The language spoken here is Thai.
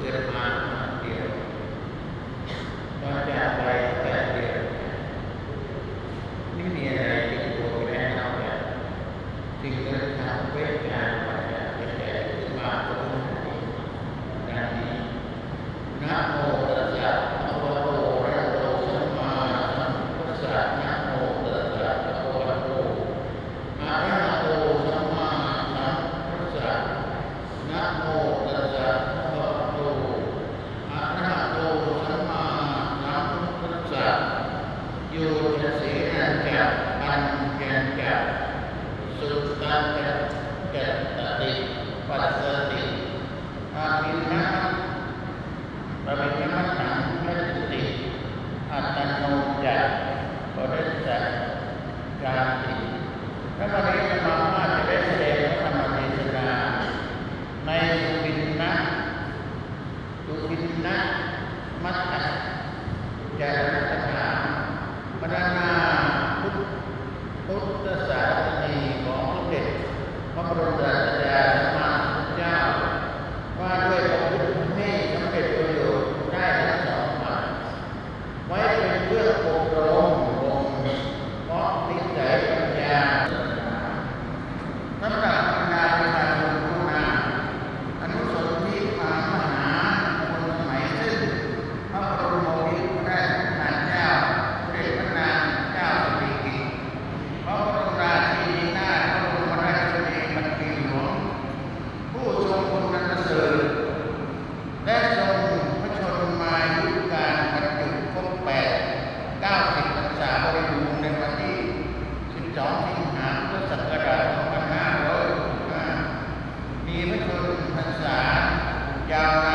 กิดมาเดียวตอนจากไป8 เดือนไม่มีอะไรติดตัวไปได้นอกจากสิ่งที่ทำเวทการมาจากแต่ขึ้นมาตรงนี้ดังนี้นะโมตัสสะภะคะวะโตอะระหะโตสัมมาสัมพุทธัสสะนะโมตัสสะภะคะวะโตอะระหะโตสัมมาสัมพุทธัสสะนะโมตัสสะภะคะวะโตอะระหะโตสัมมาสัมพุทธัสสะโยจะเสนันจะปัญญัญจะสุตตันจะกัตติปัสสติอาภินังปริยมัตถังมัตติอัตโนจะปริสสะกาติพระบรมธรรมะจะได้แสดงพระธรรมเทศนาในสุบินนะมัตตะจารณสถานบรรณาพุทธศาสนีของสมเด็จพระบรมศาสดาสัมมาสัมพุทธเจ้าว่าด้วยพระพุทธให้สำเร็จประโยชน์ได้ทั้งสองฝ่ายไว้เป็นเครื่องอบรมบ่มเพาะนิสัยปัญญาสำหรับบรรดาประชาชนทุกนาอนุสนธิความมหาคนสมัยซึ่งพระบรมโอรสได้ทานเจ้าเสด็จพระนางเจ้าสิริกิติ์พระบรมราชินีนาถพระบรมราชินีพันปีหลวงผู้ทรงคุณอันประเสริฐและทรงพระชนมายุการบรรจุครบ90 พรรษาบริบูรณ์ในวันที่12 สิงหาคม พุทธศักราช 2565มีพระชนมพรรษายาวนาน